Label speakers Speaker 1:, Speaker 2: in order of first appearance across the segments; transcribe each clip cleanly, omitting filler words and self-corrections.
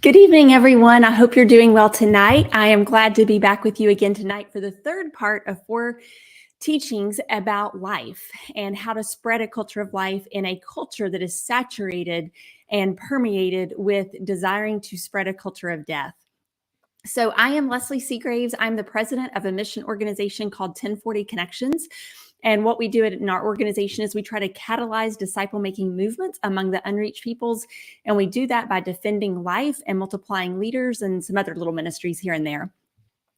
Speaker 1: Good evening, everyone. I hope you're doing well tonight. I am glad to be back with you again tonight for the third part of 4 teachings about life and how to spread a culture of life in a culture that is saturated and permeated with desiring to spread a culture of death. So I am Leslie Seagraves. I'm the president of a mission organization called 1040 Connections. And what we do in our organization is we try to catalyze disciple-making movements among the unreached peoples. And we do that by defending life and multiplying leaders and some other little ministries here and there.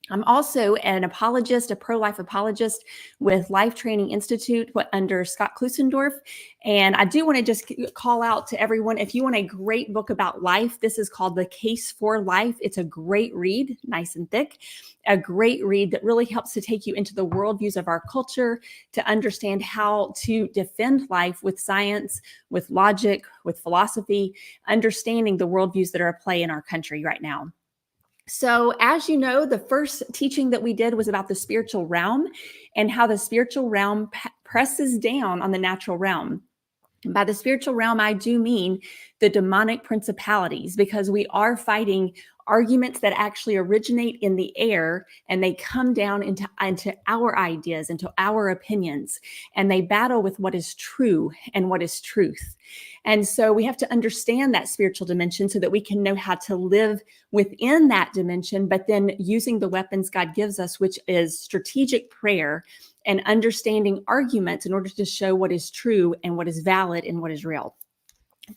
Speaker 1: I'm also an apologist, a pro-life apologist with Life Training Institute under Scott Klusendorf. And I do want to just call out to everyone, if you want a great book about life, this is called The Case for Life. It's a great read, nice and thick, a great read that really helps to take you into the worldviews of our culture, to understand how to defend life with science, with logic, with philosophy, understanding the worldviews that are at play in our country right now. So, as you know, the first teaching that we did was about the spiritual realm and how the spiritual realm presses down on the natural realm. And by the spiritual realm, I do mean the demonic principalities, because we are fighting arguments that actually originate in the air and they come down into our ideas, into our opinions, and they battle with what is true and what is truth. And so we have to understand that spiritual dimension so that we can know how to live within that dimension, but then using the weapons God gives us, which is strategic prayer and understanding arguments in order to show what is true and what is valid and what is real.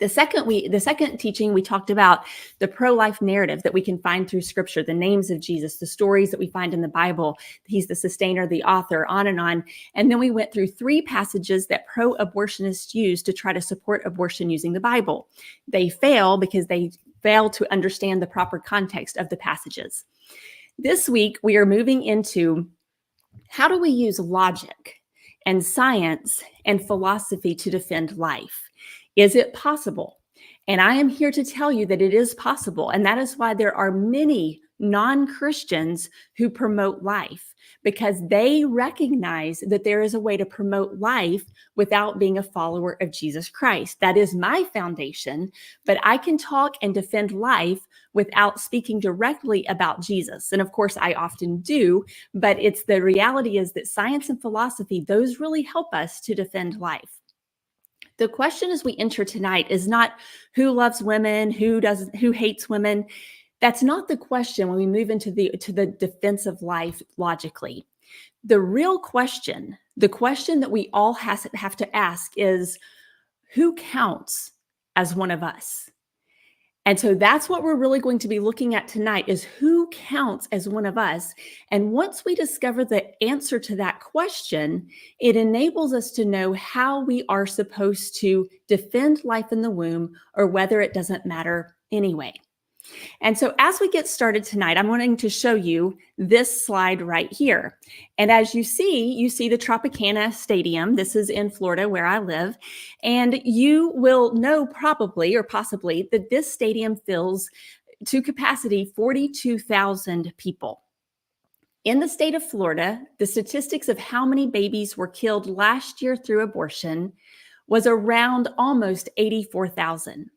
Speaker 1: The second teaching, we talked about the pro-life narrative that we can find through scripture, the names of Jesus, the stories that we find in the Bible. He's the sustainer, the author, on and on. And then we went through 3 passages that pro-abortionists use to try to support abortion using the Bible. They fail because they fail to understand the proper context of the passages. This week, we are moving into how do we use logic and science and philosophy to defend life? Is it possible? And I am here to tell you that it is possible. And that is why there are many non-Christians who promote life, because they recognize that there is a way to promote life without being a follower of Jesus Christ. That is my foundation, but I can talk and defend life without speaking directly about Jesus. And of course, I often do, but it's the reality is that science and philosophy, those really help us to defend life. The question as we enter tonight is not who loves women, who hates women. That's not the question when we move into the defense of life logically. The real question, the question that we all have to ask is, who counts as one of us? And so that's what we're really going to be looking at tonight, is who counts as one of us. And once we discover the answer to that question, it enables us to know how we are supposed to defend life in the womb, or whether it doesn't matter anyway. And so as we get started tonight, I'm wanting to show you this slide right here. And as you see the Tropicana Stadium. This is in Florida where I live. And you will know probably or possibly that this stadium fills to capacity 42,000 people. In the state of Florida, the statistics of how many babies were killed last year through abortion was around almost 84,000.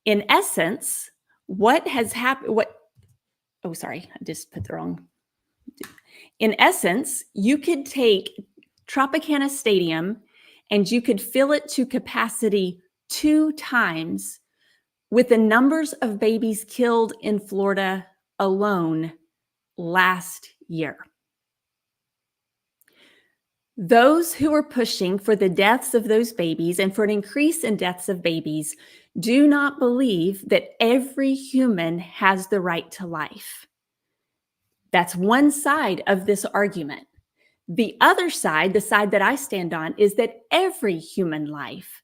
Speaker 1: In essence, what has happened? I just put the wrong. In essence, you could take Tropicana Stadium and you could fill it to capacity 2 times with the numbers of babies killed in Florida alone last year. Those who are pushing for the deaths of those babies and for an increase in deaths of babies do not believe that every human has the right to life. That's one side of this argument. The other side, the side that I stand on, is that every human life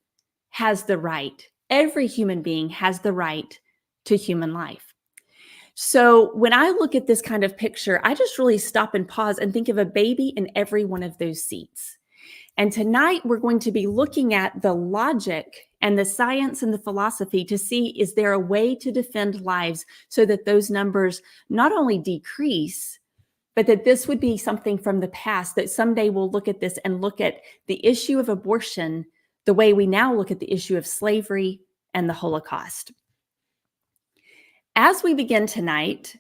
Speaker 1: has the right, every human being has the right to human life. So when I look at this kind of picture, I just really stop and pause and think of a baby in every one of those seats. And tonight we're going to be looking at the logic and the science and the philosophy to see, is there a way to defend lives so that those numbers not only decrease, but that this would be something from the past, that someday we'll look at this and look at the issue of abortion the way we now look at the issue of slavery and the Holocaust. As we begin tonight,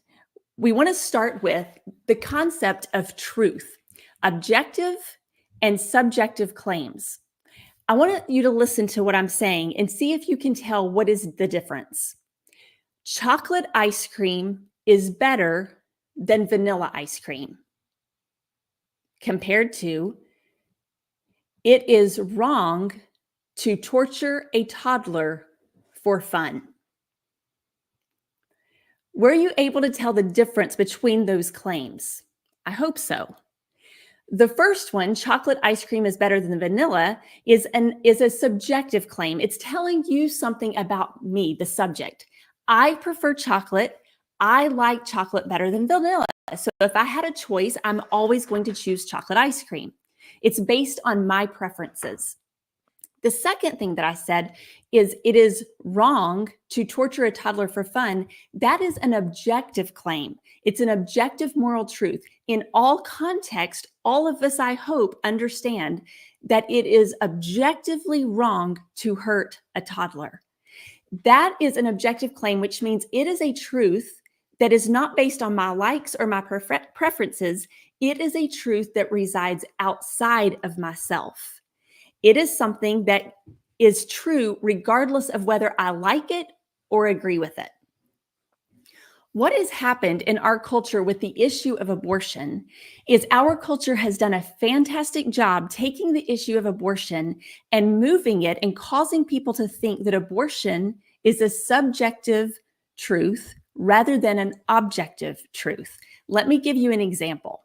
Speaker 1: we want to start with the concept of truth, objective and subjective claims. I want you to listen to what I'm saying and see if you can tell what is the difference. Chocolate ice cream is better than vanilla ice cream, compared to it is wrong to torture a toddler for fun. Were you able to tell the difference between those claims? I hope so. The first one, chocolate ice cream is better than vanilla, is a subjective claim. It's telling you something about me, the subject. I prefer chocolate. I like chocolate better than vanilla. So if I had a choice, I'm always going to choose chocolate ice cream. It's based on my preferences. The second thing that I said is it is wrong to torture a toddler for fun. That is an objective claim. It's an objective moral truth. In all context, all of us, I hope, understand that it is objectively wrong to hurt a toddler. That is an objective claim, which means it is a truth that is not based on my likes or my preferences. It is a truth that resides outside of myself. It is something that is true regardless of whether I like it or agree with it. What has happened in our culture with the issue of abortion is our culture has done a fantastic job taking the issue of abortion and moving it and causing people to think that abortion is a subjective truth rather than an objective truth. Let me give you an example.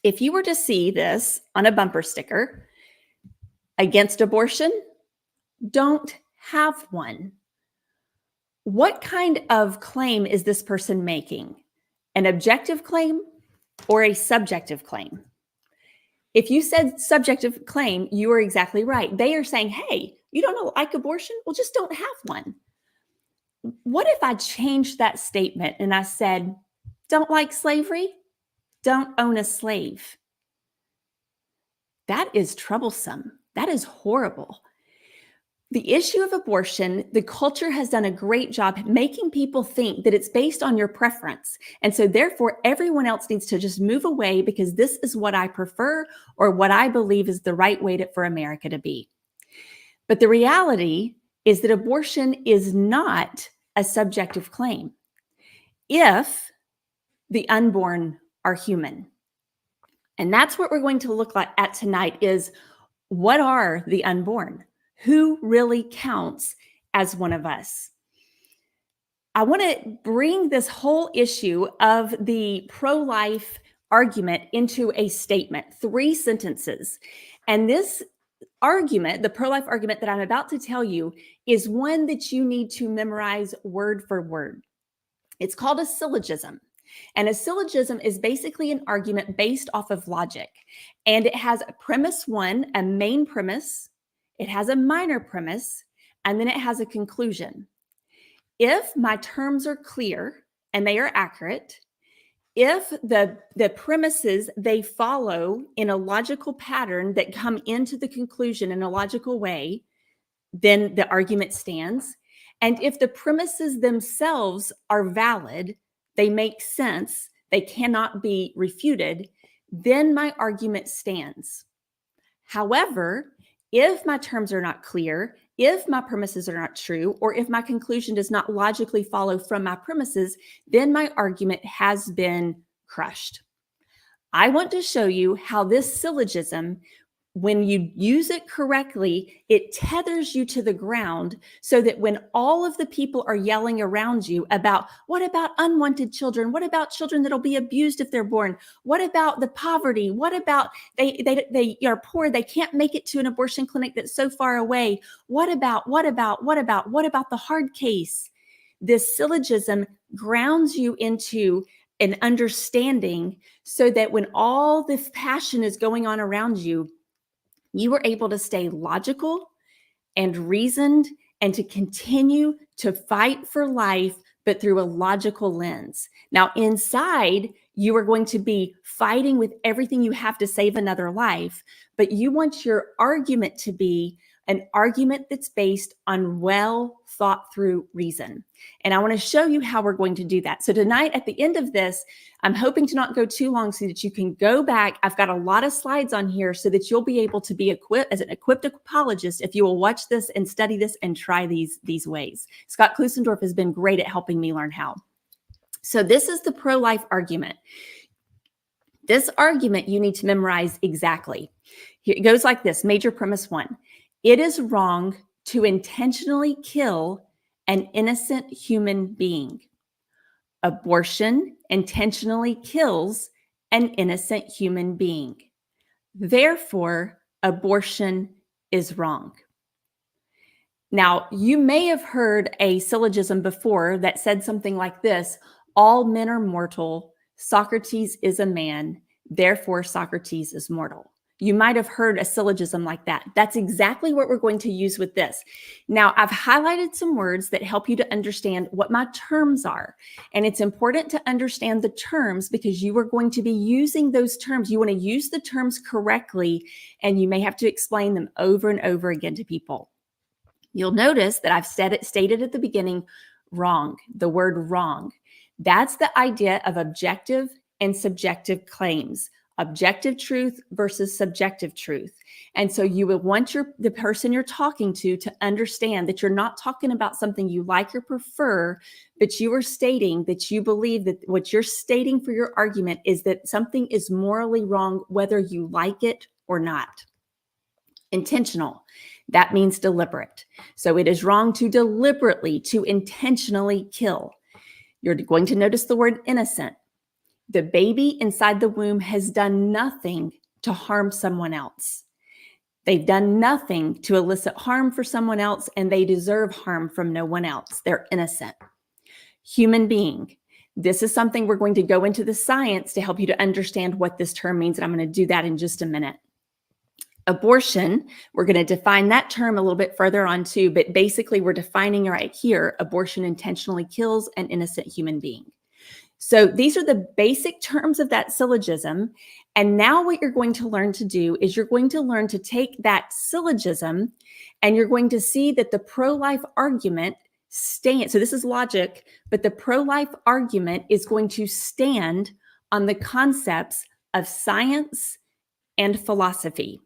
Speaker 1: If you were to see this on a bumper sticker, against abortion, don't have one. What kind of claim is this person making? An objective claim or a subjective claim? If you said subjective claim, you are exactly right. They are saying, hey, you don't like abortion? Well, just don't have one. What if I changed that statement and I said, don't like slavery? Don't own a slave. That is troublesome. That is horrible. The issue of abortion, the culture has done a great job making people think that it's based on your preference. And so therefore, everyone else needs to just move away because this is what I prefer or what I believe is the right way for America to be. But the reality is that abortion is not a subjective claim if the unborn are human. And that's what we're going to look at tonight is what are the unborn? Who really counts as one of us? I want to bring this whole issue of the pro-life argument into a statement, 3 sentences. And this argument, the pro-life argument that I'm about to tell you, is one that you need to memorize word for word. It's called a syllogism. And a syllogism is basically an argument based off of logic. And it has a premise 1, a main premise, it has a minor premise, and then it has a conclusion. If my terms are clear and they are accurate, if the premises they follow in a logical pattern that come into the conclusion in a logical way, then the argument stands. And if the premises themselves are valid, they make sense, they cannot be refuted, then my argument stands. However, if my terms are not clear, if my premises are not true, or if my conclusion does not logically follow from my premises, then my argument has been crushed. I want to show you how this syllogism, when you use it correctly, it tethers you to the ground so that when all of the people are yelling around you about, what about unwanted children? What about children that'll be abused if they're born? What about the poverty? What about they are poor, they can't make it to an abortion clinic that's so far away? What about the hard case? This syllogism grounds you into an understanding so that when all this passion is going on around you, you were able to stay logical and reasoned and to continue to fight for life, but through a logical lens. Now, inside, you are going to be fighting with everything you have to save another life, but you want your argument to be an argument that's based on well thought through reason. And I want to show you how we're going to do that. So tonight at the end of this, I'm hoping to not go too long so that you can go back. I've got a lot of slides on here so that you'll be able to be equipped as an equipped apologist if you will watch this and study this and try these ways. Scott Klusendorf has been great at helping me learn how. So this is the pro-life argument. This argument you need to memorize exactly. It goes like this, major premise 1. It is wrong to intentionally kill an innocent human being. Abortion intentionally kills an innocent human being. Therefore, abortion is wrong. Now, you may have heard a syllogism before that said something like this: all men are mortal, Socrates is a man, therefore Socrates is mortal. You might have heard a syllogism like that. That's exactly what we're going to use with this. Now, I've highlighted some words that help you to understand what my terms are. And it's important to understand the terms because you are going to be using those terms. You want to use the terms correctly, and you may have to explain them over and over again to people. You'll notice that I've stated at the beginning, wrong, the word wrong. That's the idea of objective and subjective claims. Objective truth versus subjective truth. And so you would want the person you're talking to understand that you're not talking about something you like or prefer, but you are stating that you believe that what you're stating for your argument is that something is morally wrong, whether you like it or not. Intentional. That means deliberate. So it is wrong to deliberately, to intentionally kill. You're going to notice the word innocent. The baby inside the womb has done nothing to harm someone else. They've done nothing to elicit harm for someone else, and they deserve harm from no one else. They're innocent. Human being. This is something we're going to go into the science to help you to understand what this term means, and I'm going to do that in just a minute. Abortion, we're going to define that term a little bit further on too, but basically we're defining right here, abortion intentionally kills an innocent human being. So these are the basic terms of that syllogism. And now what you're going to learn to do is you're going to learn to take that syllogism and you're going to see that the pro-life argument stands. So this is logic, but the pro-life argument is going to stand on the concepts of science and philosophy.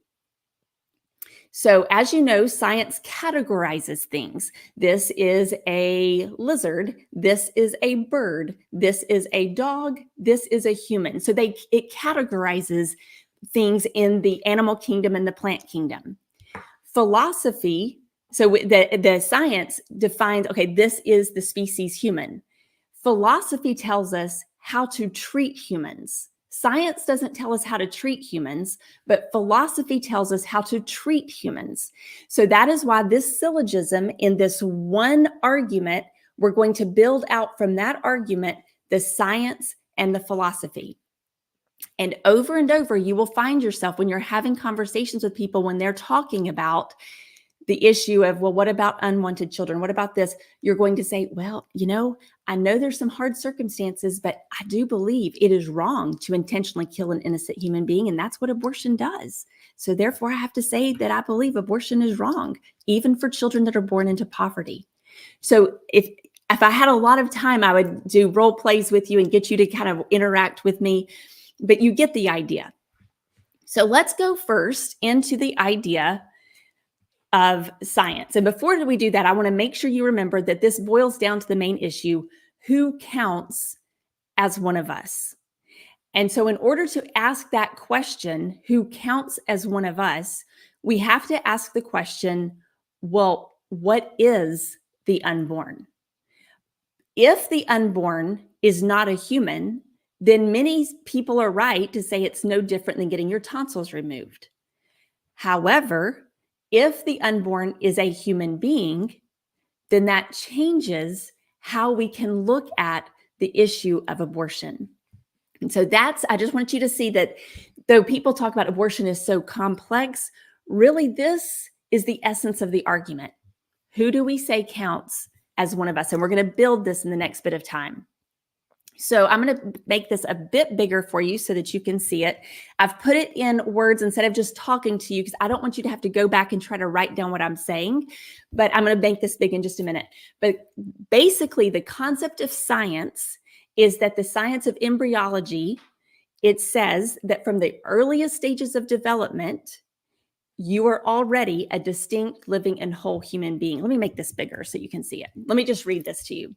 Speaker 1: So as you know, science categorizes things. This is a lizard. This is a bird. This is a dog. This is a human. So it categorizes things in the animal kingdom and the plant kingdom. Philosophy, so the science defines, okay, this is the species human. Philosophy tells us how to treat humans. Science doesn't tell us how to treat humans, but philosophy tells us how to treat humans. So that is why this syllogism in this one argument, we're going to build out from that argument the science and the philosophy. And over, you will find yourself when you're having conversations with people, when they're talking about the issue of, well, what about unwanted children? What about this? You're going to say, well, I know there's some hard circumstances, but I do believe it is wrong to intentionally kill an innocent human being. And that's what abortion does. So therefore, I have to say that I believe abortion is wrong, even for children that are born into poverty. So if I had a lot of time, I would do role plays with you and get you to kind of interact with me, but you get the idea. So let's go first into the idea of science. And before we do that, I want to make sure you remember that this boils down to the main issue: who counts as one of us? And so in order to ask that question, who counts as one of us, we have to ask the question, well, what is the unborn? If the unborn is not a human, then many people are right to say it's no different than getting your tonsils removed. However, if the unborn is a human being, then that changes how we can look at the issue of abortion. And so I just want you to see that though people talk about abortion is so complex, really this is the essence of the argument. Who do we say counts as one of us? And we're going to build this in the next bit of time. So I'm going to make this a bit bigger for you so that you can see it. I've put it in words instead of just talking to you because I don't want you to have to go back and try to write down what I'm saying, but I'm going to make this big in just a minute. But basically, the concept of science is that the science of embryology, it says that from the earliest stages of development, you are already a distinct, living, and whole human being. Let me make this bigger so you can see it. Let me just read this to you.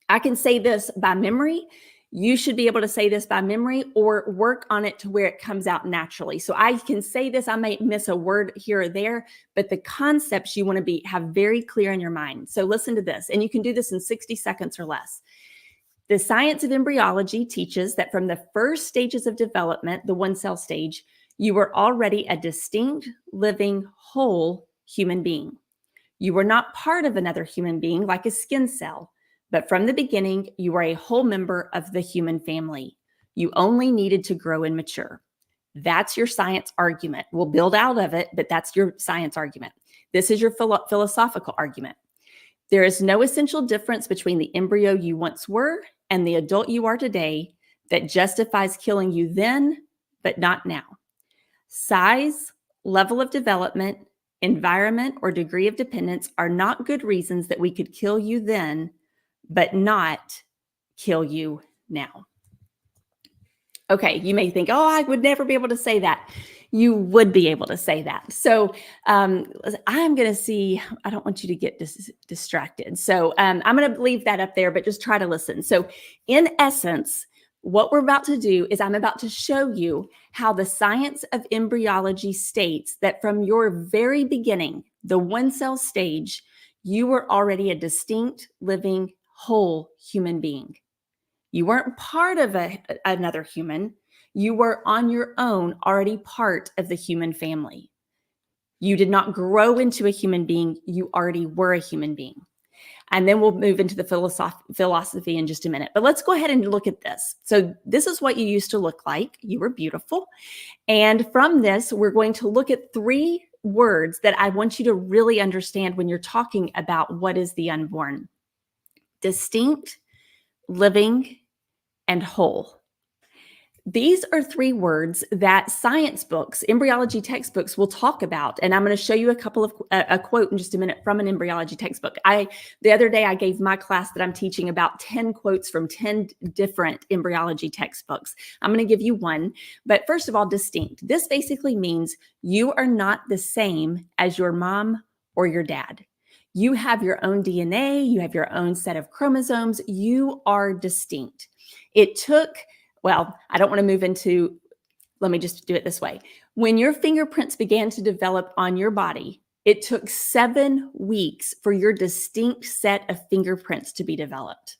Speaker 1: I can say this by memory. You should be able to say this by memory or work on it to where it comes out naturally. So I can say this, I might miss a word here or there, but the concepts you want to have very clear in your mind. So listen to this, and you can do this in 60 seconds or less. The science of embryology teaches that from the first stages of development, the one cell stage, you were already a distinct, living, whole human being. You were not part of another human being like a skin cell. But from the beginning, you were a whole member of the human family. You only needed to grow and mature. That's your science argument. We'll build out of it, but that's your science argument. This is your philosophical argument. There is no essential difference between the embryo you once were and the adult you are today that justifies killing you then, but not now. Size, level of development, environment, or degree of dependence are not good reasons that we could kill you then, but not kill you now. Okay, you may think, oh, I would never be able to say that. You would be able to say that. So I'm going to see, I don't want you to get distracted. So I'm going to leave that up there, but just try to listen. So in essence, what we're about to do is I'm about to show you how the science of embryology states that from your very beginning, the one cell stage, you were already a distinct, living, whole human being. You weren't part of another human. You were on your own, already part of the human family. You did not grow into a human being. You already were a human being. And then we'll move into the philosophy in just a minute. But let's go ahead and look at this. So this is what you used to look like. You were beautiful. And from this, we're going to look at 3 words that I want you to really understand when you're talking about what is the unborn. Distinct, living, and whole. These are 3 words that science books, embryology textbooks will talk about. And I'm going to show you a quote in just a minute from an embryology textbook. The other day, I gave my class that I'm teaching about 10 quotes from 10 different embryology textbooks. I'm going to give you one. But first of all, distinct. This basically means you are not the same as your mom or your dad. You have your own DNA. You have your own set of chromosomes. You are distinct. It took, well, I don't want to move into, let me just do it this way. When your fingerprints began to develop on your body, it took 7 weeks for your distinct set of fingerprints to be developed.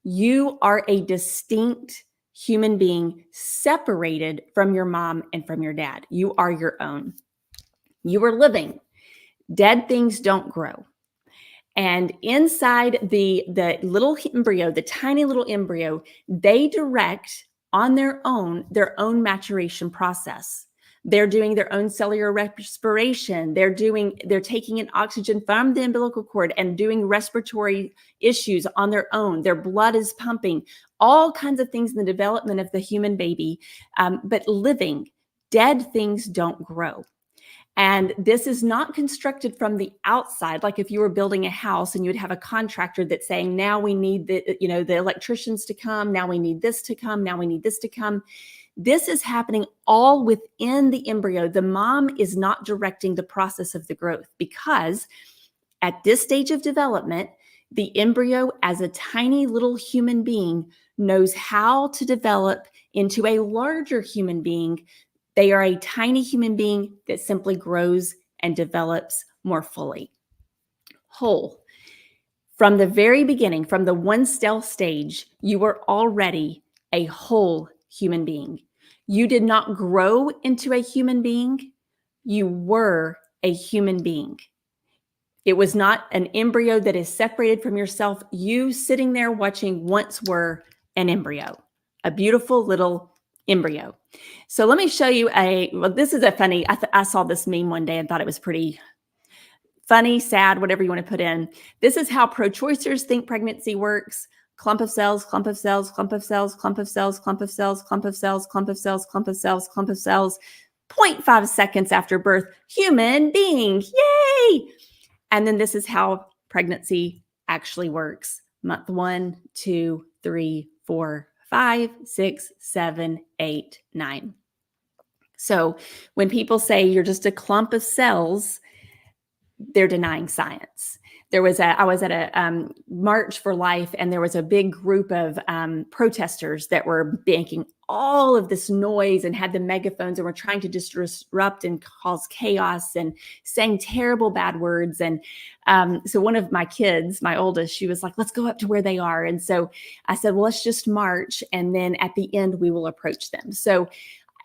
Speaker 1: You are a distinct human being separated from your mom and from your dad. You are your own. You are living. Dead things don't grow. And inside the little embryo, the tiny little embryo, they direct on their own maturation process. They're doing their own cellular respiration. They're taking in oxygen from the umbilical cord and doing respiratory issues on their own. Their blood is pumping, all kinds of things in the development of the human baby. But living, dead things don't grow. And this is not constructed from the outside. Like if you were building a house and you would have a contractor that's saying, now we need the electricians to come. Now we need this to come. Now we need this to come. This is happening all within the embryo. The mom is not directing the process of the growth because at this stage of development, the embryo as a tiny little human being knows how to develop into a larger human being. They are a tiny human being that simply grows and develops more fully. Whole. From the very beginning, from the one cell stage, you were already a whole human being. You did not grow into a human being. You were a human being. It was not an embryo that is separated from yourself. You sitting there watching once were an embryo, a beautiful little embryo. So let me show you this is a funny, I saw this meme one day and thought it was pretty funny, sad, whatever you want to put in. This is how pro-choicers think pregnancy works. clump of cells, clump of cells, clump of cells, clump of cells, clump of cells, clump of cells, clump of cells, clump of cells, clump of cells, 0.5 seconds after birth, human being, yay! And then this is how pregnancy actually works. Month 1, 2, 3, 4, 5, 6, 7, 8, 9. So when people say you're just a clump of cells, they're denying science. I was at a March for Life, and there was a big group of protesters that were making all of this noise and had the megaphones and were trying to disrupt and cause chaos and saying terrible bad words. And so one of my kids, my oldest, she was like, let's go up to where they are. And so I said, well, let's just march. And then at the end, we will approach them. So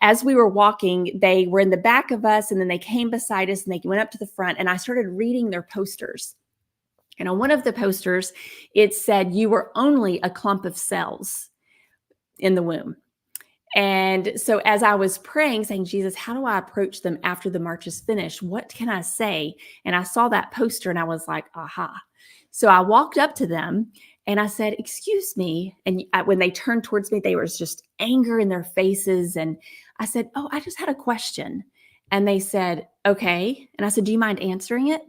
Speaker 1: as we were walking, they were in the back of us, and then they came beside us and they went up to the front, and I started reading their posters. And on one of the posters, it said, you were only a clump of cells in the womb. And so as I was praying, saying, Jesus, how do I approach them after the march is finished? What can I say? And I saw that poster and I was like, aha. So I walked up to them and I said, excuse me. And when they turned towards me, there was just anger in their faces. And I said, oh, I just had a question. And they said, okay. And I said, do you mind answering it?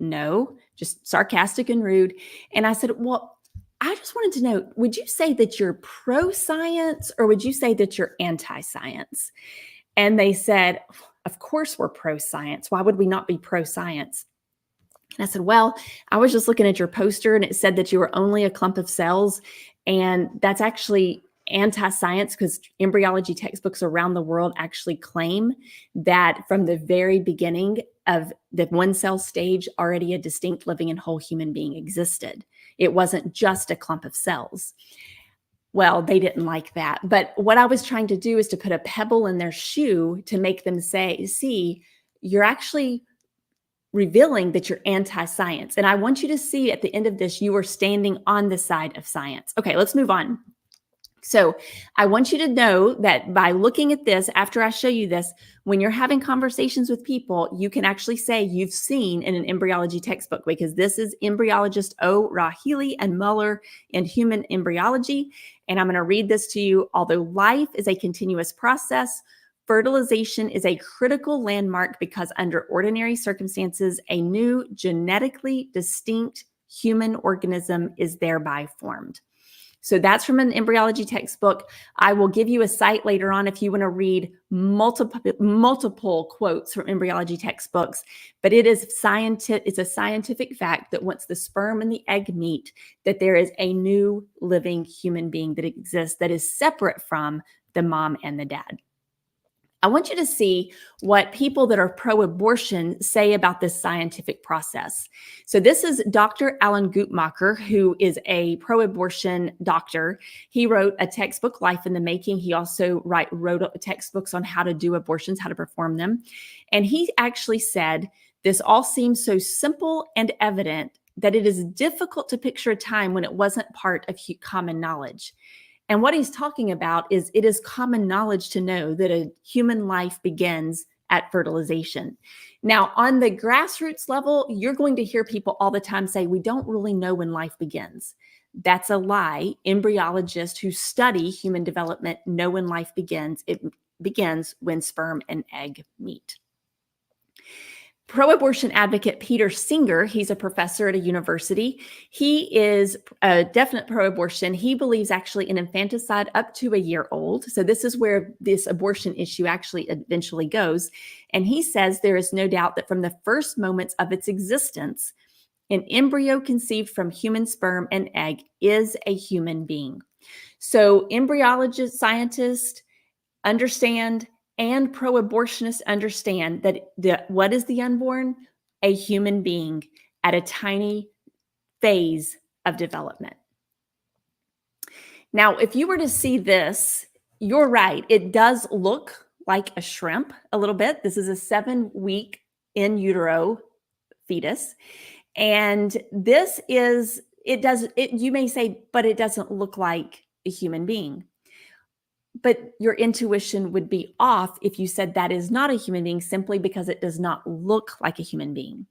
Speaker 1: No, just sarcastic and rude. And I said, well, I just wanted to know, would you say that you're pro-science or would you say that you're anti-science? And they said, of course we're pro-science. Why would we not be pro-science? And I said, well, I was just looking at your poster and it said that you were only a clump of cells. And that's actually anti-science, because embryology textbooks around the world actually claim that from the very beginning of the one cell stage, already a distinct living and whole human being existed. It wasn't just a clump of cells. Well, they didn't like that. But what I was trying to do is to put a pebble in their shoe to make them say, see, you're actually revealing that you're anti-science. And I want you to see at the end of this, you are standing on the side of science. Okay, let's move on. So I want you to know that by looking at this, after I show you this, when you're having conversations with people, you can actually say you've seen in an embryology textbook, because this is embryologist O. Rahili and Muller in Human Embryology. And I'm going to read this to you. Although life is a continuous process, fertilization is a critical landmark because under ordinary circumstances, a new genetically distinct human organism is thereby formed. So that's from an embryology textbook. I will give you a site later on if you want to read multiple quotes from embryology textbooks, but it is it's a scientific fact that once the sperm and the egg meet, that there is a new living human being that exists that is separate from the mom and the dad. I want you to see what people that are pro-abortion say about this scientific process. So this is Dr. Alan Guttmacher, who is a pro-abortion doctor. He wrote a textbook, Life in the Making. He also wrote textbooks on how to do abortions, how to perform them. And he actually said, this all seems so simple and evident that it is difficult to picture a time when it wasn't part of common knowledge. And what he's talking about is it is common knowledge to know that a human life begins at fertilization. Now, on the grassroots level, you're going to hear people all the time say, we don't really know when life begins. That's a lie. Embryologists who study human development know when life begins. It begins when sperm and egg meet. Pro-abortion advocate Peter Singer, he's a professor at a university. He is a definite pro-abortion. He believes actually in infanticide up to a year old. So this is where this abortion issue actually eventually goes. And he says there is no doubt that from the first moments of its existence, an embryo conceived from human sperm and egg is a human being. So embryologists, scientists understand, and pro-abortionists understand that what is the unborn? A human being at a tiny phase of development. Now, if you were to see this, you're right. It does look like a shrimp a little bit. This is a 7-week in utero fetus. And this is, you may say, but it doesn't look like a human being. But your intuition would be off if you said that is not a human being simply because it does not look like a human being.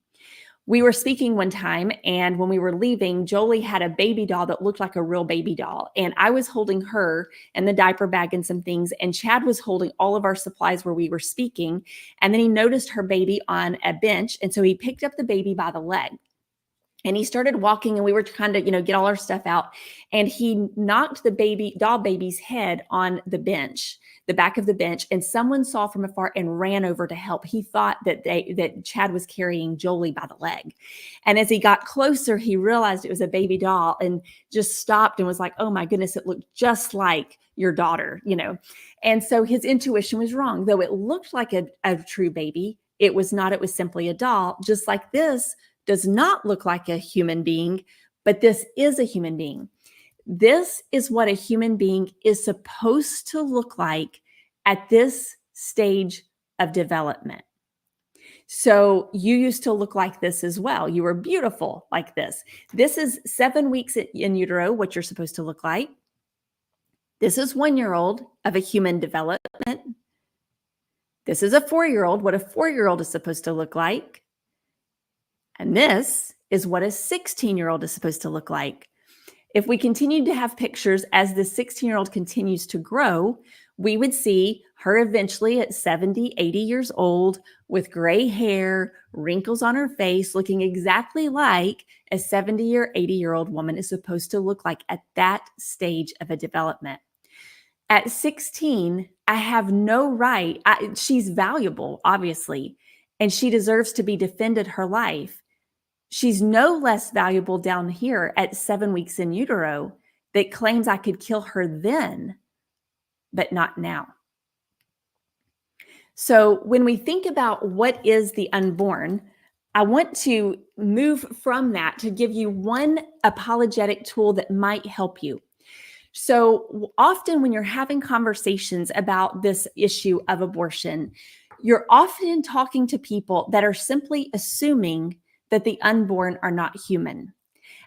Speaker 1: We were speaking one time, and when we were leaving, Jolie had a baby doll that looked like a real baby doll. And I was holding her and the diaper bag and some things, and Chad was holding all of our supplies where we were speaking. And then he noticed her baby on a bench. And so he picked up the baby by the leg. And he started walking, and we were trying to, get all our stuff out. And he knocked the doll baby's head on the bench, the back of the bench. And someone saw from afar and ran over to help. He thought that Chad was carrying Jolie by the leg. And as he got closer, he realized it was a baby doll and just stopped and was like, oh my goodness, it looked just like your daughter, And so his intuition was wrong. Though it looked like a true baby, it was not. It was simply a doll, just like this does not look like a human being, but this is a human being. This is what a human being is supposed to look like at this stage of development. So you used to look like this as well. You were beautiful like this. This is 7 weeks in utero, what you're supposed to look like. This is 1-year-old of a human development. This is a 4-year-old, what a 4-year-old is supposed to look like. And this is what a 16-year-old is supposed to look like. If we continued to have pictures as the 16-year-old continues to grow, we would see her eventually at 70, 80 years old with gray hair, wrinkles on her face, looking exactly like a 70 or 80-year-old woman is supposed to look like at that stage of a development. At 16, I have no right. She's valuable, obviously, and she deserves to be defended her life. She's no less valuable down here at 7 weeks in utero that claims I could kill her then, but not now. So when we think about what is the unborn, I want to move from that to give you one apologetic tool that might help you. So often when you're having conversations about this issue of abortion, you're often talking to people that are simply assuming that the unborn are not human.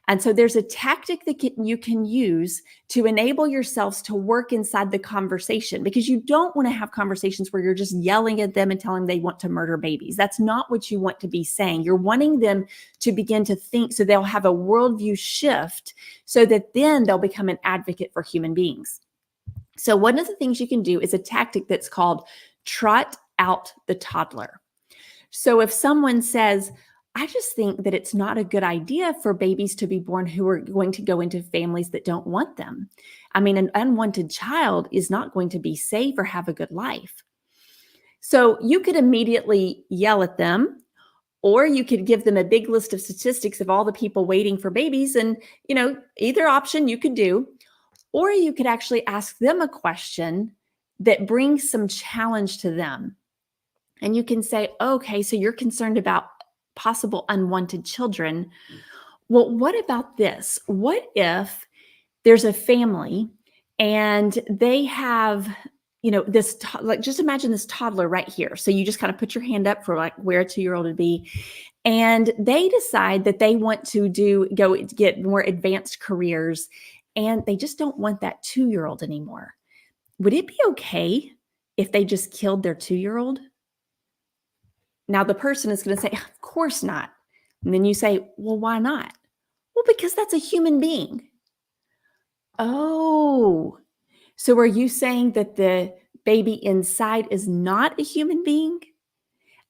Speaker 1: And so there's a tactic that you can use to enable yourselves to work inside the conversation, because you don't want to have conversations where you're just yelling at them and telling them they want to murder babies. That's not what you want to be saying. You're wanting them to begin to think, so they'll have a worldview shift, so that then they'll become an advocate for human beings. So one of the things you can do is a tactic that's called trot out the toddler. So if someone says, I just think that it's not a good idea for babies to be born who are going to go into families that don't want them. I mean, an unwanted child is not going to be safe or have a good life. So you could immediately yell at them, or you could give them a big list of statistics of all the people waiting for babies. And, either option you could do, or you could actually ask them a question that brings some challenge to them. And you can say, okay, so you're concerned about possible unwanted children. Well, what about this? What if there's a family and they have, this, just imagine this toddler right here. So you just kind of put your hand up for like where a 2-year-old would be. And they decide that they want to go get more advanced careers, and they just don't want that 2-year-old anymore. Would it be okay if they just killed their 2-year-old? Now, the person is going to say, of course not. And then you say, well, why not? Well, because that's a human being. Oh, so are you saying that the baby inside is not a human being?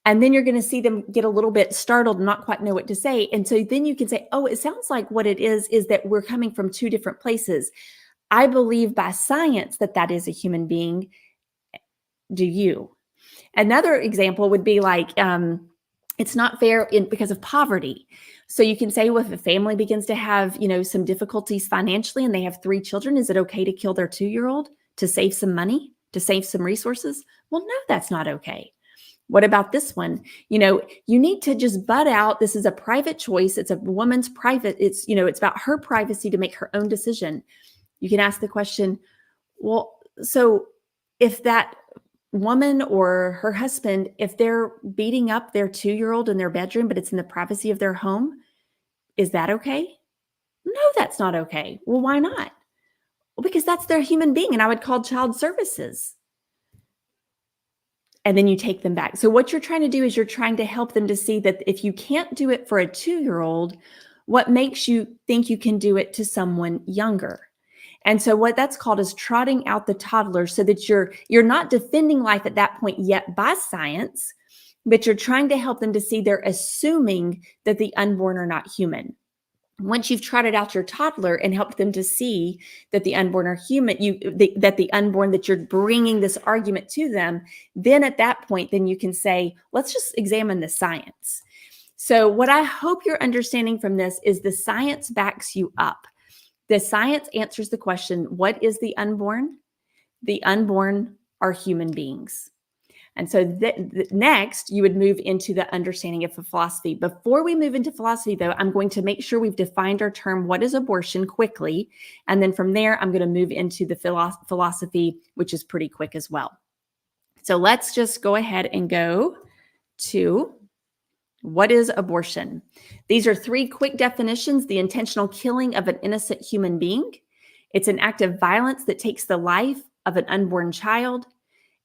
Speaker 1: And then you're going to see them get a little bit startled and not quite know what to say. And so then you can say, oh, it sounds like what it is that we're coming from two different places. I believe by science that is a human being. Do you? Another example would be like, it's not fair because of poverty. So you can say, well, if a family begins to have, some difficulties financially and they have 3 children, is it okay to kill their 2-year-old to save some money, to save some resources? Well, no, that's not okay. What about this one? You need to just butt out. This is a private choice. It's a woman's private. It's about her privacy to make her own decision. You can ask the question, well, so if that woman or her husband, if they're beating up their 2-year-old in their bedroom, but it's in the privacy of their home, is that okay? No, that's not okay. Well, why not? Well, because that's their human being, and I would call child services. and then you take them back. So what you're trying to do is you're trying to help them to see that if you can't do it for a 2-year-old, what makes you think you can do it to someone younger? And so what that's called is trotting out the toddler, so that you're not defending life at that point yet by science, but you're trying to help them to see they're assuming that the unborn are not human. Once you've trotted out your toddler and helped them to see that the unborn are human, that the unborn, that you're bringing this argument to them, then at that point, then you can say, let's just examine the science. So what I hope you're understanding from this is the science backs you up. The science answers the question, what is the unborn? The unborn are human beings. And so next, you would move into the understanding of philosophy. Before we move into philosophy, though, I'm going to make sure we've defined our term, what is abortion, quickly. And then from there, I'm going to move into the philosophy, which is pretty quick as well. So let's just go ahead and go to what is abortion. These are 3 quick definitions: the intentional killing of an innocent human being. It's an act of violence that takes the life of an unborn child.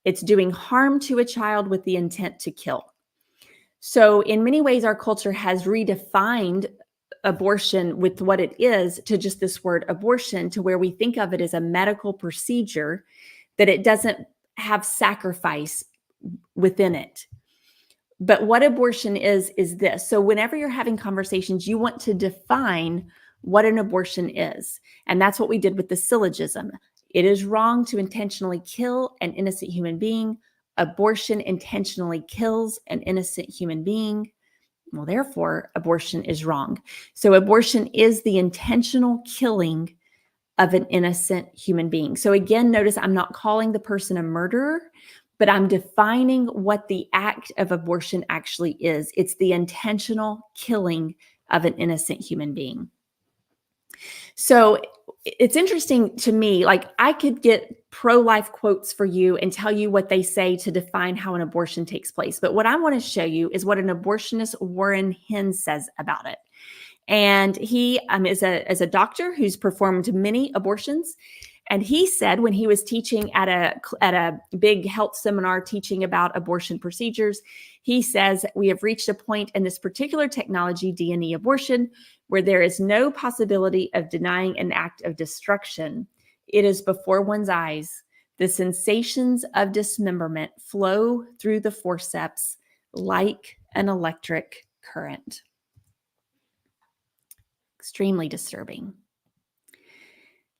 Speaker 1: It's doing harm to a child with the intent to kill. So in many ways, our culture has redefined abortion with what it is to just this word abortion, to where we think of it as a medical procedure, that it doesn't have sacrifice within it. But what abortion is this. So whenever you're having conversations, you want to define what an abortion is. And that's what we did with the syllogism. It is wrong to intentionally kill an innocent human being. Abortion intentionally kills an innocent human being. Well, therefore, abortion is wrong. So abortion is the intentional killing of an innocent human being. So again, notice I'm not calling the person a murderer, but I'm defining what the act of abortion actually is. It's the intentional killing of an innocent human being. So it's interesting to me, like I could get pro-life quotes for you and tell you what they say to define how an abortion takes place. But what I want to show you is what an abortionist, Warren Hinn, says about it. And he is a doctor who's performed many abortions. And he said, when he was teaching at a big health seminar teaching about abortion procedures, he says, we have reached a point in this particular technology, D&E abortion, where there is no possibility of denying an act of destruction. It is before one's eyes. The sensations of dismemberment flow through the forceps like an electric current. Extremely disturbing.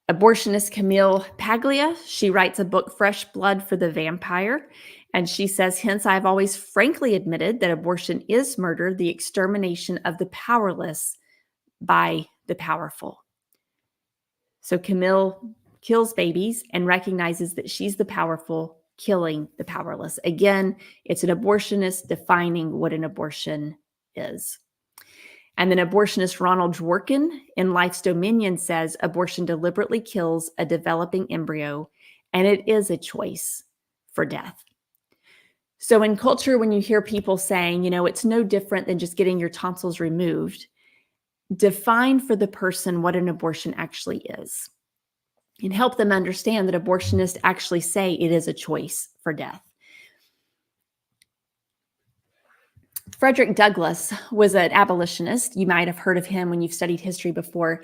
Speaker 1: Abortionist Camille Paglia, she writes a book, Fresh Blood for the Vampire, and she says, hence, I've always frankly admitted that abortion is murder, the extermination of the powerless by the powerful. So Camille kills babies and recognizes that she's the powerful, killing the powerless. Again, it's an abortionist defining what an abortion is. And then abortionist Ronald Dworkin in Life's Dominion says, abortion deliberately kills a developing embryo, and it is a choice for death. So in culture, when you hear people saying, it's no different than just getting your tonsils removed, define for the person what an abortion actually is and help them understand that abortionists actually say it is a choice for death. Frederick Douglass was an abolitionist. You might have heard of him when you've studied history before.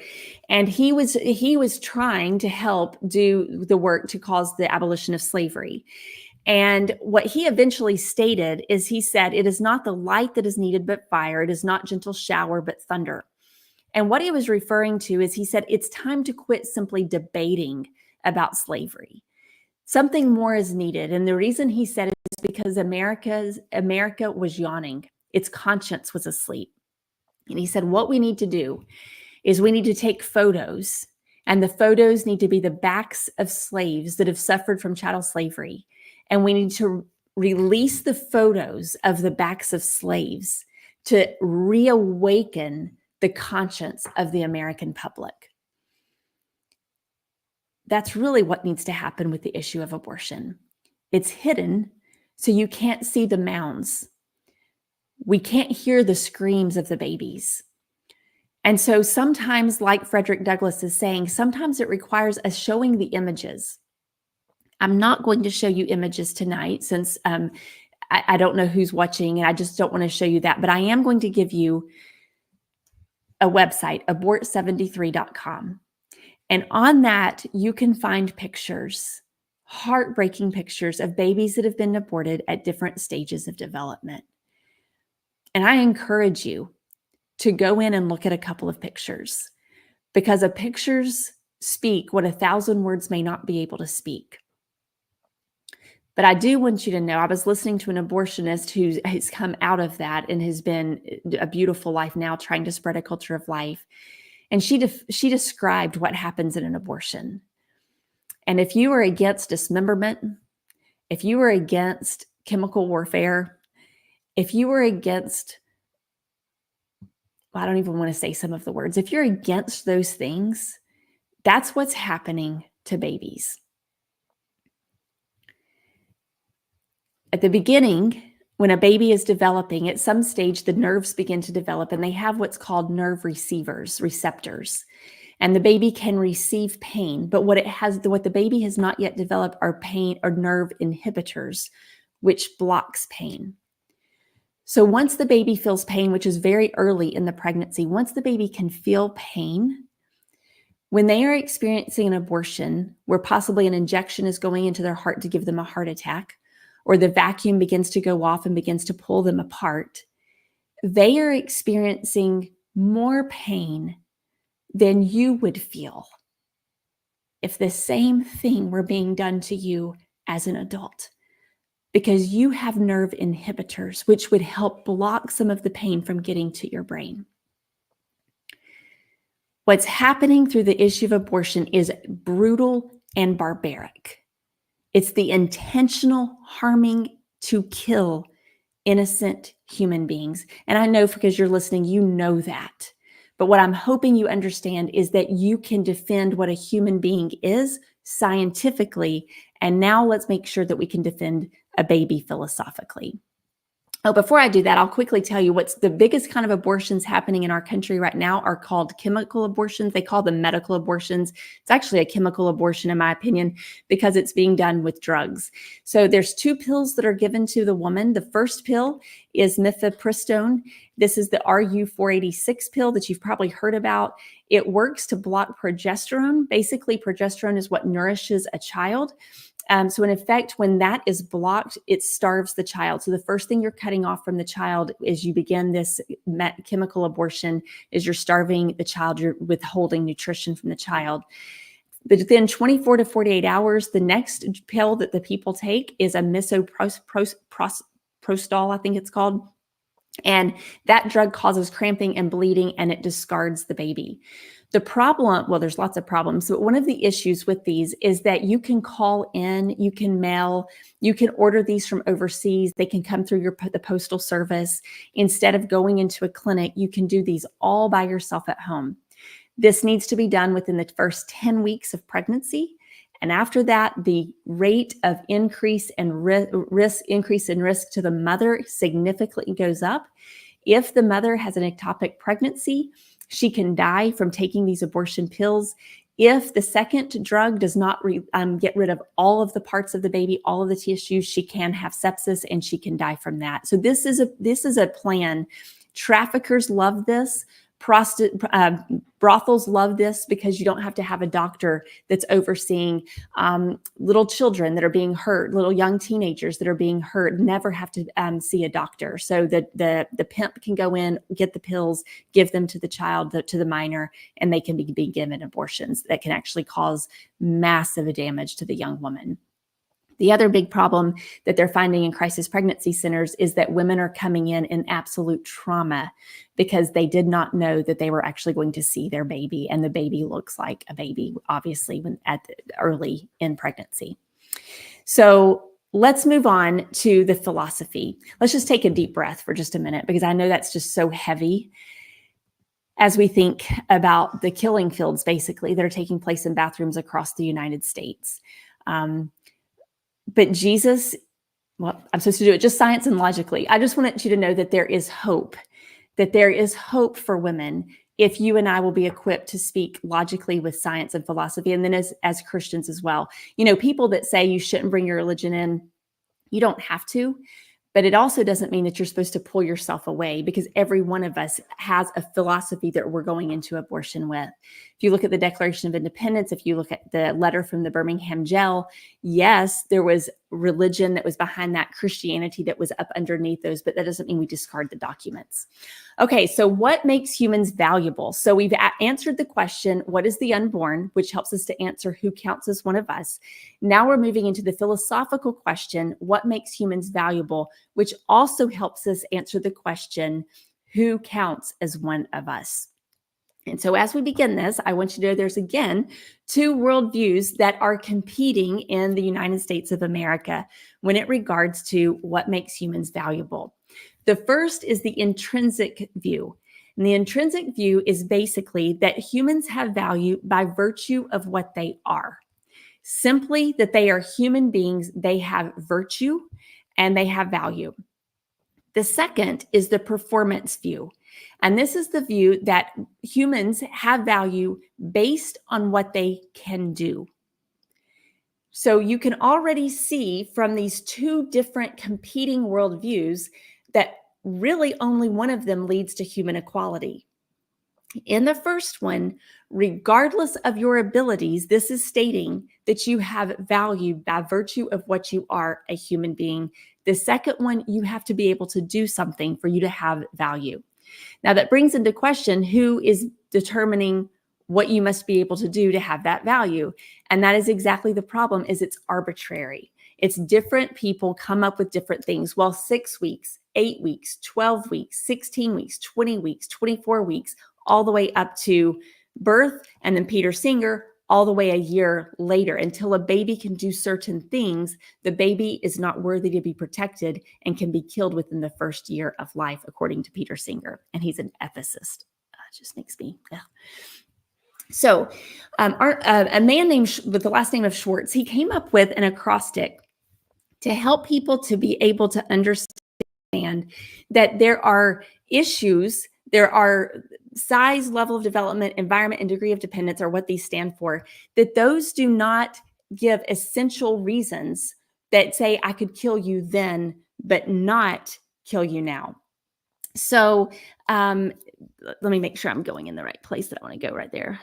Speaker 1: And he was trying to help do the work to cause the abolition of slavery. And what he eventually stated is, he said, it is not the light that is needed, but fire. It is not gentle shower, but thunder. And what he was referring to is, he said, it's time to quit simply debating about slavery. Something more is needed. And the reason he said it is because America was yawning. Its conscience was asleep. And he said, what we need to do is we need to take photos, and the photos need to be the backs of slaves that have suffered from chattel slavery. And we need to release the photos of the backs of slaves to reawaken the conscience of the American public. That's really what needs to happen with the issue of abortion. It's hidden, so you can't see the mounds. We can't hear the screams of the babies. And so sometimes, like Frederick Douglass is saying, sometimes it requires us showing the images. I'm not going to show you images tonight since I don't know who's watching, and I just don't want to show you that, but I am going to give you a website, abort73.com. And on that, you can find pictures, heartbreaking pictures of babies that have been aborted at different stages of development. And I encourage you to go in and look at a couple of pictures, because the pictures speak what 1,000 words may not be able to speak. But I do want you to know, I was listening to an abortionist who has come out of that and has been a beautiful life now, trying to spread a culture of life. And she described what happens in an abortion. And if you are against dismemberment, if you are against chemical warfare, if you are against, I don't even want to say some of the words, if you're against those things, that's what's happening to babies. At the beginning, when a baby is developing, at some stage, the nerves begin to develop, and they have what's called nerve receptors. And the baby can receive pain, but what the baby has not yet developed are pain or nerve inhibitors, which blocks pain. So once the baby feels pain, which is very early in the pregnancy, once the baby can feel pain, when they are experiencing an abortion, where possibly an injection is going into their heart to give them a heart attack, or the vacuum begins to go off and begins to pull them apart, they are experiencing more pain than you would feel if the same thing were being done to you as an adult, because you have nerve inhibitors, which would help block some of the pain from getting to your brain. What's happening through the issue of abortion is brutal and barbaric. It's the intentional harming to kill innocent human beings. And I know, because you're listening, you know that. But what I'm hoping you understand is that you can defend what a human being is scientifically. And now let's make sure that we can defend a baby philosophically. Oh, before I do that, I'll quickly tell you what's the biggest kind of abortions happening in our country right now are called chemical abortions. They call them medical abortions. It's actually a chemical abortion, in my opinion, because it's being done with drugs. So there's 2 pills that are given to the woman. The first pill is mifepristone. This is the RU486 pill that you've probably heard about. It works to block progesterone. Basically, progesterone is what nourishes a child. So in effect, when that is blocked, it starves the child. So the first thing you're cutting off from the child as you begin this chemical abortion is you're starving the child, you're withholding nutrition from the child. But within 24 to 48 hours, the next pill that the people take is a misoprostol, I think it's called. And that drug causes cramping and bleeding, and it discards the baby. The problem, well, there's lots of problems, but one of the issues with these is that you can call in, you can mail, you can order these from overseas. They can come through the postal service. Instead of going into a clinic, you can do these all by yourself at home. This needs to be done within the first 10 weeks of pregnancy. And after that, the rate of increase and risk to the mother significantly goes up. If the mother has an ectopic pregnancy, she can die from taking these abortion pills. If the second drug does not get rid of all of the parts of the baby, all of the tissues, she can have sepsis and she can die from that. So this is a plan. Traffickers love this. Brothels love this because you don't have to have a doctor that's overseeing little children that are being hurt, little young teenagers that are being hurt, never have to see a doctor. So the pimp can go in, get the pills, give them to the child, to the minor, and they can be given abortions that can actually cause massive damage to the young woman. The other big problem that they're finding in crisis pregnancy centers is that women are coming in absolute trauma because they did not know that they were actually going to see their baby, and the baby looks like a baby, obviously, when early in pregnancy. So let's move on to the philosophy. Let's just take a deep breath for just a minute, because I know that's just so heavy as we think about the killing fields, basically, that are taking place in bathrooms across the United States. But Jesus, well, I'm supposed to do it just science and logically. I just wanted you to know that there is hope for women if you and I will be equipped to speak logically with science and philosophy, and then as Christians as well. You know, people that say you shouldn't bring your religion in, you don't have to, But it also doesn't mean that you're supposed to pull yourself away, because every one of us has a philosophy that we're going into abortion with. If you look at the Declaration of Independence, if you look at the letter from the Birmingham jail, yes, there was religion that was behind that, Christianity that was up underneath those, but that doesn't mean we discard the documents. Okay, so what makes humans valuable? So we've answered the question, what is the unborn, which helps us to answer who counts as one of us. Now we're moving into the philosophical question, what makes humans valuable, which also helps us answer the question, who counts as one of us? And so as we begin this, I want you to know there's, again, two worldviews that are competing in the United States of America when it regards to what makes humans valuable. The first is the intrinsic view. And the intrinsic view is basically that humans have value by virtue of what they are. Simply that they are human beings, they have virtue, and they have value. The second is the performance view. And this is the view that humans have value based on what they can do. So you can already see from these two different competing worldviews that really only one of them leads to human equality. In the first one, regardless of your abilities, this is stating that you have value by virtue of what you are, a human being. The second one, you have to be able to do something for you to have value. Now that brings into question who is determining what you must be able to do to have that value. And that is exactly the problem, is it's arbitrary. It's different people come up with different things. Well, 6 weeks, 8 weeks, 12 weeks, 16 weeks, 20 weeks, 24 weeks, all the way up to birth, and then Peter Singer, all the way a year later. Until a baby can do certain things, the baby is not worthy to be protected and can be killed within the first year of life, according to Peter Singer. And he's an ethicist. It just makes me, yeah. So a man named with the last name of Schwartz, he came up with an acrostic to help people to be able to understand that there are issues, there are size, level of development, environment, and degree of dependence are what these stand for, that those do not give essential reasons that say I could kill you then, but not kill you now. So let me make sure I'm going in the right place that I want to go right there.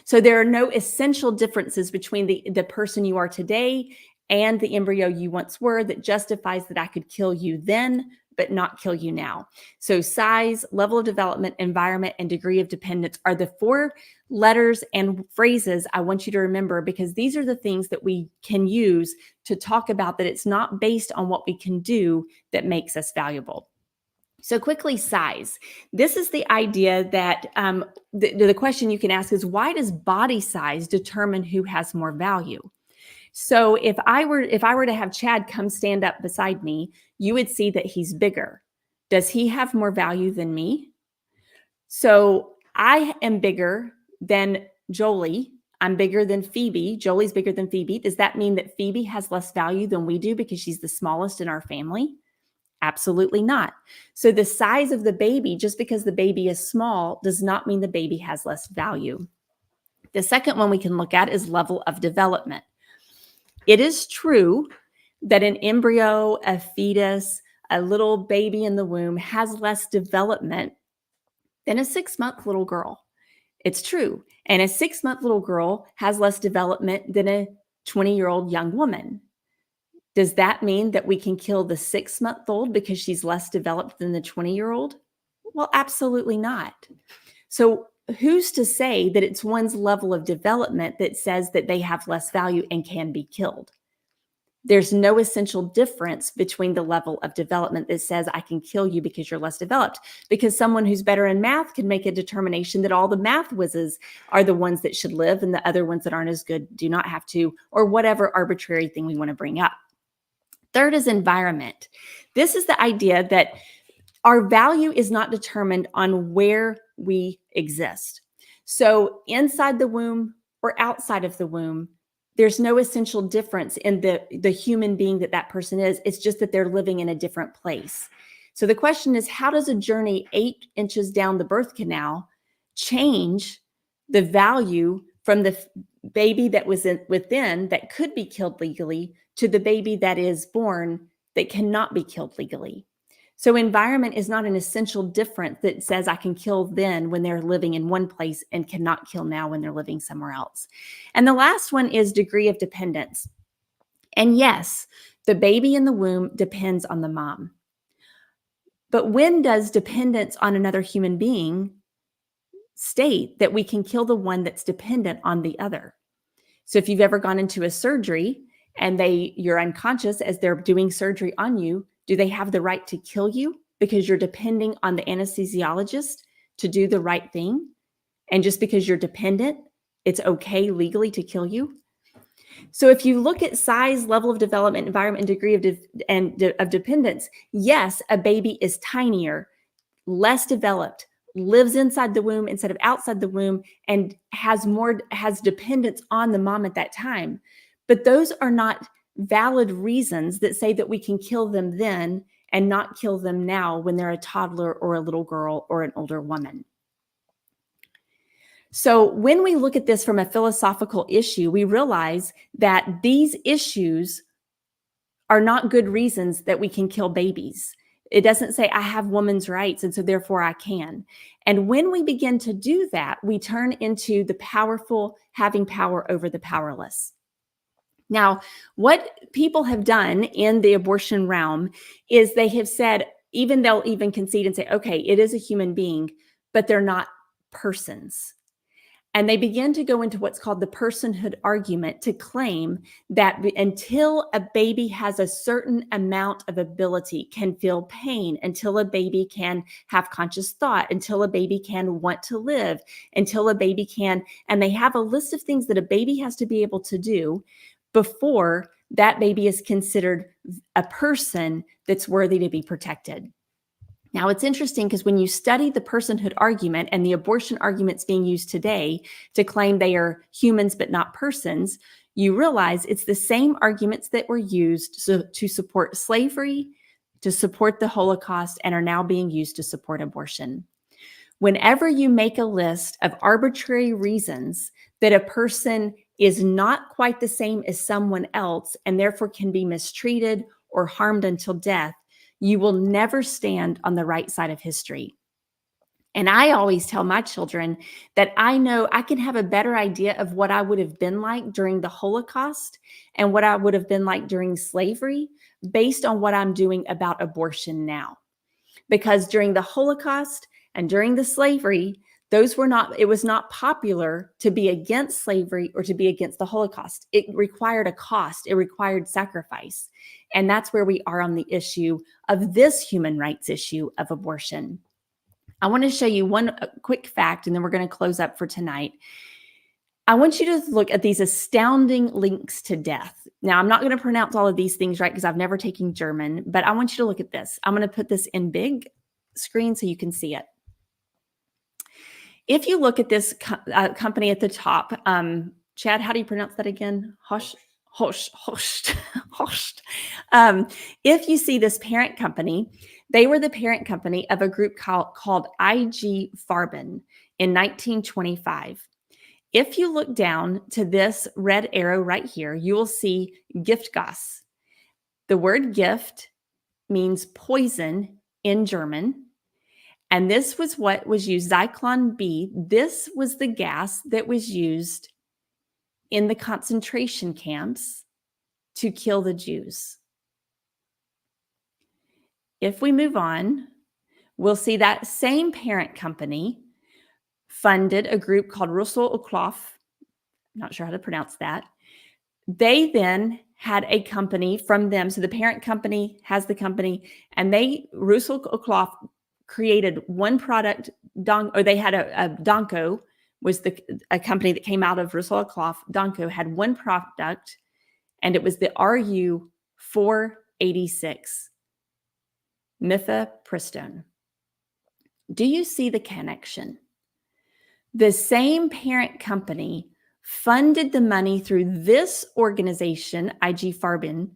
Speaker 1: So there are no essential differences between the person you are today and the embryo you once were that justifies that I could kill you then, but not kill you now. So size, level of development, environment, and degree of dependence are the 4 letters and phrases I want you to remember, because these are the things that we can use to talk about that it's not based on what we can do that makes us valuable. So quickly, size. This is the idea that the question you can ask is, why does body size determine who has more value? So if I were to have Chad come stand up beside me, you would see that he's bigger. Does he have more value than me? So I am bigger than Jolie. I'm bigger than Phoebe. Jolie's bigger than Phoebe. Does that mean that Phoebe has less value than we do because she's the smallest in our family? Absolutely not. So the size of the baby, just because the baby is small, does not mean the baby has less value. The second one we can look at is level of development. It is true that an embryo, a fetus, a little baby in the womb has less development than a 6-month little girl. It's true. And a 6-month little girl has less development than a 20-year-old young woman. Does that mean that we can kill the 6-month-old because she's less developed than the 20-year-old? Well, absolutely not. So who's to say that it's one's level of development that says that they have less value and can be killed? There's no essential difference between the level of development that says I can kill you because you're less developed, because someone who's better in math can make a determination that all the math whizzes are the ones that should live and the other ones that aren't as good do not have to, or whatever arbitrary thing we want to bring up. Third is environment. This is the idea that our value is not determined on where we exist. So inside the womb or outside of the womb, there's no essential difference in the human being that person is. It's just that they're living in a different place. So the question is, how does a journey 8 inches down the birth canal change the value from the baby that was within that could be killed legally to the baby that is born that cannot be killed legally. So environment is not an essential difference that says I can kill then when they're living in one place and cannot kill now when they're living somewhere else. And the last one is degree of dependence. And yes, the baby in the womb depends on the mom. But when does dependence on another human being state that we can kill the one that's dependent on the other? So if you've ever gone into a surgery and you're unconscious as they're doing surgery on you, do they have the right to kill you because you're depending on the anesthesiologist to do the right thing? And just because you're dependent, it's okay legally to kill you? So if you look at size, level of development, environment, and degree of dependence, yes, a baby is tinier, less developed, lives inside the womb instead of outside the womb, and has dependence on the mom at that time. But those are not valid reasons that say that we can kill them then and not kill them now when they're a toddler or a little girl or an older woman. So when we look at this from a philosophical issue, we realize that these issues are not good reasons that we can kill babies. It doesn't say I have women's rights and so therefore I can. And when we begin to do that, we turn into the powerful having power over the powerless. Now, what people have done in the abortion realm is they have said, they'll even concede and say, okay, it is a human being, but they're not persons. And they begin to go into what's called the personhood argument to claim that until a baby has a certain amount of ability, can feel pain, until a baby can have conscious thought, until a baby can want to live, until a baby can, and they have a list of things that a baby has to be able to do before that baby is considered a person that's worthy to be protected. Now, it's interesting because when you study the personhood argument and the abortion arguments being used today to claim they are humans but not persons, you realize it's the same arguments that were used to support slavery, to support the Holocaust, and are now being used to support abortion. Whenever you make a list of arbitrary reasons that a person is not quite the same as someone else and therefore can be mistreated or harmed until death, you will never stand on the right side of history. And I always tell my children that I know I can have a better idea of what I would have been like during the Holocaust and what I would have been like during slavery based on what I'm doing about abortion now. Because during the Holocaust and during the slavery, it was not popular to be against slavery or to be against the Holocaust. It required a cost. It required sacrifice. And that's where we are on the issue of this human rights issue of abortion. I want to show you one quick fact, and then we're going to close up for tonight. I want you to look at these astounding links to death. Now, I'm not going to pronounce all of these things right because I've never taken German, but I want you to look at this. I'm going to put this in big screen so you can see it. If you look at this company at the top, Chad, how do you pronounce that again? Host. If you see this parent company, they were the parent company of a group called IG Farben in 1925. If you look down to this red arrow right here, you will see Giftgas. The word gift means poison in German. And this was what was used, Zyklon B. This was the gas that was used in the concentration camps to kill the Jews. If we move on, we'll see that same parent company funded a group called Russell O'Clough. Not sure how to pronounce that. They then had a company from them. So the parent company has the company, and Russell O'Clough created one product. They had a Danco was a company that came out of Russell O'Clough. Danco had one product, and it was the RU 486, mifepristone. Do you see the connection? The same parent company funded the money through this organization, IG Farben,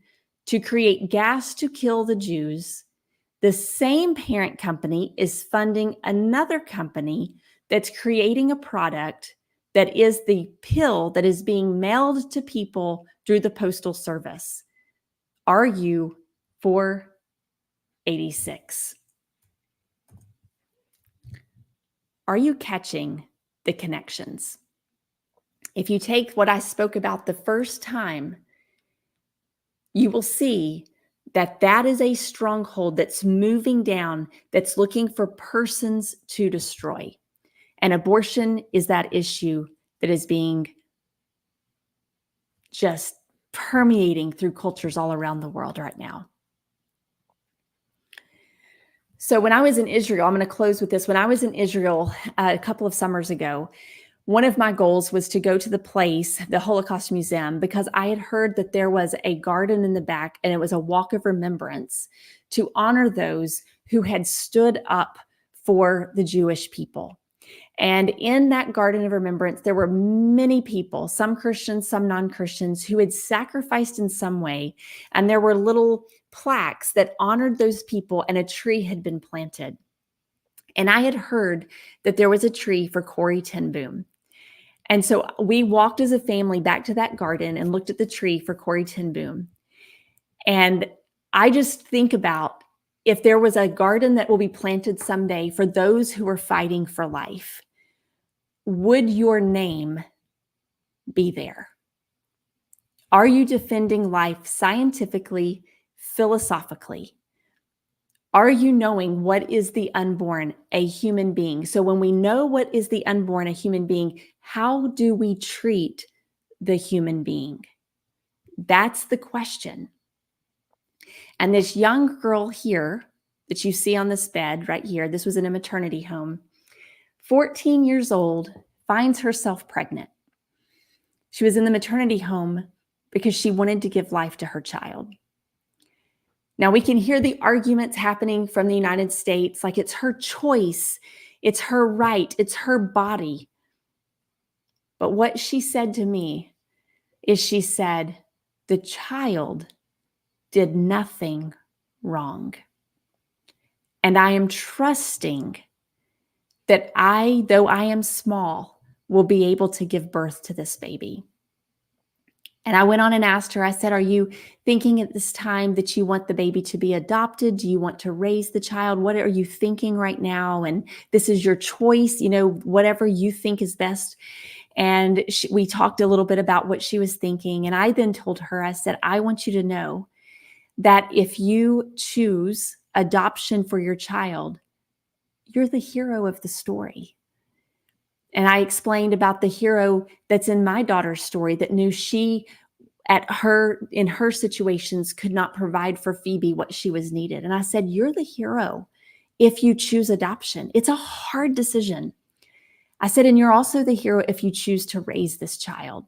Speaker 1: to create gas to kill the Jews. The same parent company is funding another company that's creating a product that is the pill that is being mailed to people through the Postal Service. RU 486. Are you catching the connections? If you take what I spoke about the first time, you will see that that is a stronghold that's moving down, that's looking for persons to destroy. And abortion is that issue that is being just permeating through cultures all around the world right now. So when I was in Israel, I'm going to close with this. When I was in Israel a couple of summers ago, one of my goals was to go to the place, the Holocaust Museum, because I had heard that there was a garden in the back and it was a walk of remembrance to honor those who had stood up for the Jewish people. And in that garden of remembrance, there were many people, some Christians, some non-Christians, who had sacrificed in some way. And there were little plaques that honored those people, and a tree had been planted. And I had heard that there was a tree for Corrie ten Boom. And so we walked as a family back to that garden and looked at the tree for Corrie ten Boom. And I just think about if there was a garden that will be planted someday for those who are fighting for life, would your name be there? Are you defending life scientifically, philosophically? Are you knowing what is the unborn, a human being? So when we know what is the unborn, a human being, how do we treat the human being? That's the question. And this young girl here that you see on this bed right here, this was in a maternity home, 14 years old, finds herself pregnant. She was in the maternity home because she wanted to give life to her child. Now we can hear the arguments happening from the United States, like it's her choice, it's her right, it's her body. But what she said to me is she said, the child did nothing wrong. And I am trusting that I, though I am small, will be able to give birth to this baby. And I went on and asked her, I said, are you thinking at this time that you want the baby to be adopted? Do you want to raise the child? What are you thinking right now? And this is your choice, whatever you think is best. And we talked a little bit about what she was thinking. And I then told her, I said, I want you to know that if you choose adoption for your child, you're the hero of the story. And I explained about the hero that's in my daughter's story that knew she, in her situations, could not provide for Phoebe what she was needed. And I said, you're the hero if you choose adoption. It's a hard decision. I said, and you're also the hero if you choose to raise this child.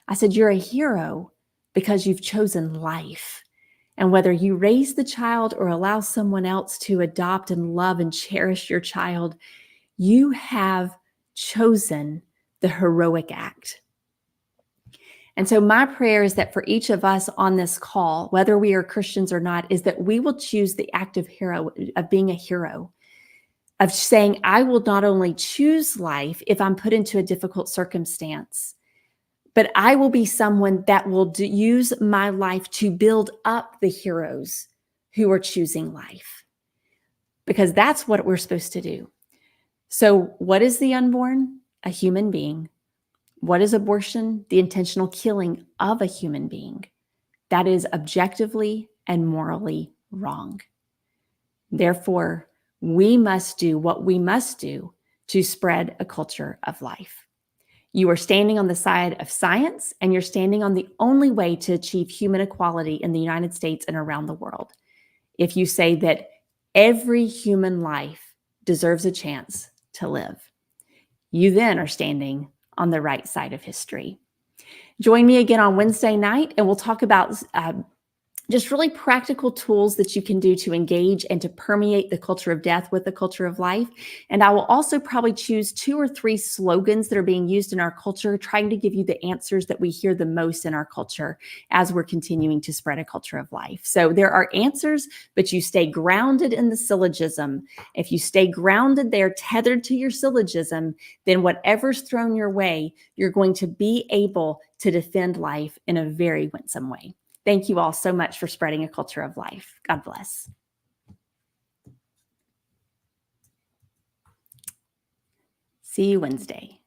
Speaker 1: I said, you're a hero because you've chosen life. And whether you raise the child or allow someone else to adopt and love and cherish your child, you have chosen the heroic act. And so my prayer is that for each of us on this call, whether we are Christians or not, is that we will choose the act of being a hero, of saying, I will not only choose life if I'm put into a difficult circumstance, but I will be someone that will use my life to build up the heroes who are choosing life, because that's what we're supposed to do. So what is the unborn? A human being. What is abortion? The intentional killing of a human being. That is objectively and morally wrong. Therefore, we must do what we must do to spread a culture of life. You are standing on the side of science, and you're standing on the only way to achieve human equality in the United States and around the world. If you say that every human life deserves a chance to live, you then are standing on the right side of history. Join me again on Wednesday night, and we'll talk about just really practical tools that you can do to engage and to permeate the culture of death with the culture of life. And I will also probably choose 2 or 3 slogans that are being used in our culture, trying to give you the answers that we hear the most in our culture as we're continuing to spread a culture of life. So there are answers, but you stay grounded in the syllogism. If you stay grounded there, tethered to your syllogism, then whatever's thrown your way, you're going to be able to defend life in a very winsome way. Thank you all so much for spreading a culture of life. God bless. See you Wednesday.